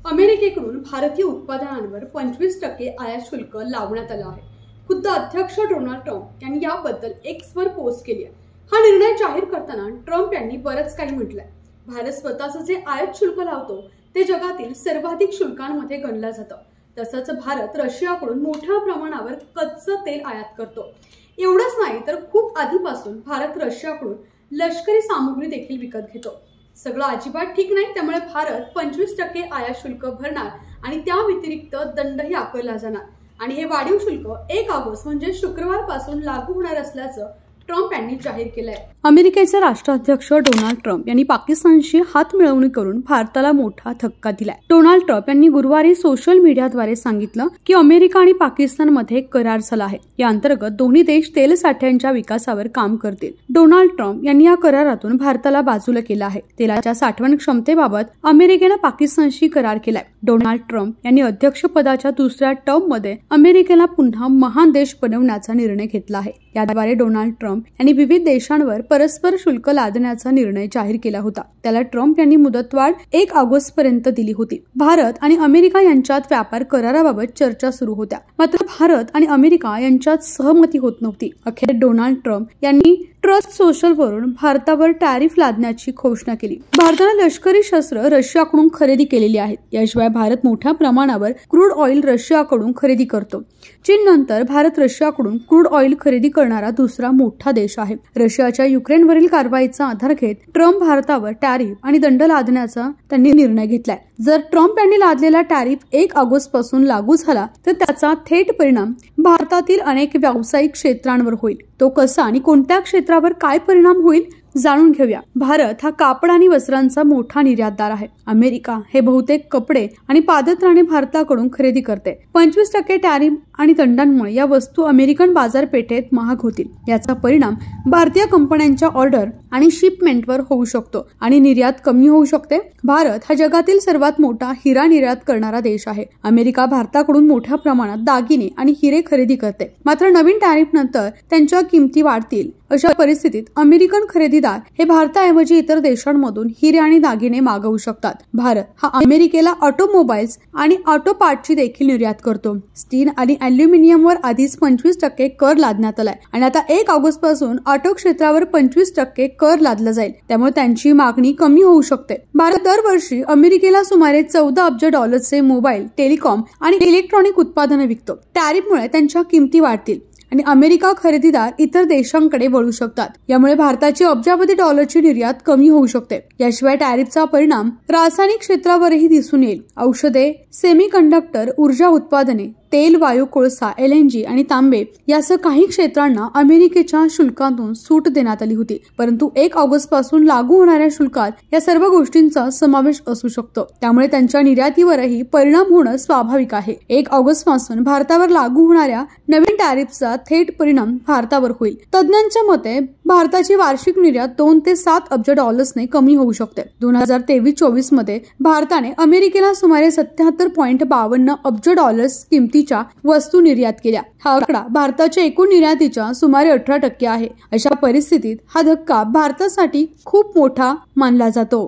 अमेरिकेकडून भारतीय उत्पादनांवर 25% आयात शुल्क लावण्यात आलं आहे। खुद्द अध्यक्ष डोनाल्ड ट्रम्प यांनी याबद्दल एक्सवर पोस्ट केली आहे। हा निर्णय जाहीर करताना ट्रम्प यांनी बरंच काही म्हटलंय। भारत स्वतःचं जे आयात शुल्क लावतो ते जगातील सर्वाधिक शुल्कांमध्ये गणलं जातं। तसंच भारत रशियाकडून मोठ्या प्रमाणावर कच्चं तेल आयात करतो। एवढंच नाही तर खूप आधीपासून भारत रशियाकडून लष्करी सामुग्री देखील विकत घेतो। सगळं अजिबात ठीक नाही, त्यामुळे भारत 25% आयात शुल्क भरणार आणि त्या व्यतिरिक्त दंडही आकारला जाणार आणि हे वाढीव शुल्क 1 ऑगस्ट म्हणजे शुक्रवारपासून लागू होणार असल्याचं ट्रम्प यांनी जाहीर केलंय। अमेरिकेचे राष्ट्राध्यक्ष डोनाल्ड ट्रम्प यांनी पाकिस्तानशी हातमिळवणी करून भारताला मोठा धक्का दिलाय। डोनाल्ड ट्रम्प यांनी गुरुवारी सोशल मीडियाद्वारे सांगितलं की अमेरिका आणि पाकिस्तानमध्ये करार झाला आहे। या अंतर्गत दोन्ही देश तेल साठ्यांच्या विकासावर काम करतील। डोनाल्ड ट्रम्प यांनी या करारातून भारताला बाजूला केलं आहे। तेलाच्या साठवण क्षमतेबाबत अमेरिकेनं पाकिस्तानशी करार केलाय। डोनाल्ड ट्रम्प यांनी अध्यक्षपदाच्या दुसऱ्या टर्ममध्ये अमेरिकेला पुन्हा महान देश बनवण्याचा निर्णय घेतला आहे। याद्वारे डोनाल्ड ट्रम्प यांनी विविध देशांवर परस्पर शुल्क लादण्याचा निर्णय जाहीर केला होता। त्याला ट्रम्प यांनी मुदतवाढ 1 ऑगस्ट पर्यंत दिली होती। भारत आणि अमेरिका यांच्यात व्यापार कराराबाबत चर्चा सुरू होत्या, मात्र भारत आणि अमेरिका यांच्यात सहमती होत नव्हती। अखेर डोनाल्ड ट्रम्प यांनी ट्रस्ट सोशलवरून भारतावर टॅरिफ लादण्याची घोषणा केली। भारताने लष्करी शस्त्र रशियाकडून खरेदी केलेली आहेत। याशिवाय भारत मोठ्या प्रमाणावर क्रूड ऑइल रशियाकडून खरेदी करतो। चीन नंतर भारत रशियाकडून क्रूड ऑइल खरेदी करणारा दुसरा मोठा देश आहे। रशियाच्या युक्रेनवरील कारवाईचा आधार घेत ट्रम्प भारतावर टॅरिफ आणि दंड लादण्याचा त्यांनी निर्णय घेतलाय। जर ट्रम्प यांनी लादलेला टॅरिफ 1 ऑगस्ट पासून लागू झाला तर त्याचा थेट परिणाम भारतातील अनेक व्यावसायिक क्षेत्रांवर होईल। तो कसा आणि कोणत्या क्षेत्रावर काय परिणाम होईल जाणून घेऊया। भारत हा कापड आणि वस्त्रांचा मोठा निर्यातदार आहे। अमेरिका हे बहुतेक कपडे आणि पादत्राणे भारताकडून खरेदी करते। 25% टॅरिफ आणि दंडांमुळे या वस्तू अमेरिकन बाजारपेठेत महाग होतील। याचा परिणाम भारतीय कंपन्यांच्या ऑर्डर आणि शिपमेंटवर होऊ शकतो आणि निर्यात कमी होऊ शकते। भारत हा जगातील सर्वात मोठा हिरा निर्यात करणारा देश आहे। अमेरिका भारताकडून मोठ्या प्रमाणात दागिने आणि हिरे खरेदी करते, मात्र नवीन टॅरिफ नंतर त्यांच्या किमती वाढतील। अशा परिस्थितीत अमेरिकन खरेदीदार हे भारताऐवजी इतर देशांमधून हिरे आणि दागिने मागवू शकतात। भारत हा अमेरिकेला ऑटोमोबाईल्स आणि ऑटो पार्टची देखील निर्यात करतो। स्टील आणि अॅल्युमिनियमवर आधीच 25% कर लादण्यात आलाय आणि आता 1 ऑगस्ट पासून ऑटो क्षेत्रावर 25% कर लादला जाईल, त्यामुळे त्यांची मागणी कमी होऊ शकते। भारत दरवर्षी अमेरिकेला सुमारे 14 अब्ज डॉलर्सचे मोबाईल, टेलिकॉम आणि इलेक्ट्रॉनिक उत्पादने विकतो। टॅरिफमुळे त्यांच्या किमती वाढतील आणि अमेरिका खरेदीदार इतर देशांकडे वळू शकतात। यामुळे भारताची अब्जावधी डॉलरची निर्यात कमी होऊ शकते। याशिवाय टॅरिफचा परिणाम रासायनिक क्षेत्रावरही दिसून येईल। औषधे, सेमीकंडक्टर, ऊर्जा उत्पादने, तेल, वायू, कोळसा, LNG आणि तांबे यासह काही क्षेत्रांना अमेरिकेच्या शुल्कातून सूट देण्यात आली होती, परंतु 1 ऑगस्ट पासून लागू होणाऱ्या शुल्कात या सर्व गोष्टींचा समावेश असू शकतो। त्यामुळे त्यांच्या निर्यातीवरही परिणाम होणं स्वाभाविक आहे। 1 ऑगस्ट पासून भारतावर लागू होणाऱ्या नवीन टॅरिफचा थेट परिणाम भारतावर होईल। तज्ञांच्या मते भारताची वार्षिक निर्यात 2 ते 7 अब्ज डॉलर्सने कमी होऊ शकते। 2023-24 मध्ये भारताने अमेरिकेला सुमारे 77.52 अब्ज डॉलर्स किमतीच्या वस्तू निर्यात केल्या। हा आकडा भारताच्या एकूण निर्यातीच्या सुमारे 18% आहे। अशा परिस्थितीत हा धक्का भारतासाठी खूप मोठा मानला जातो।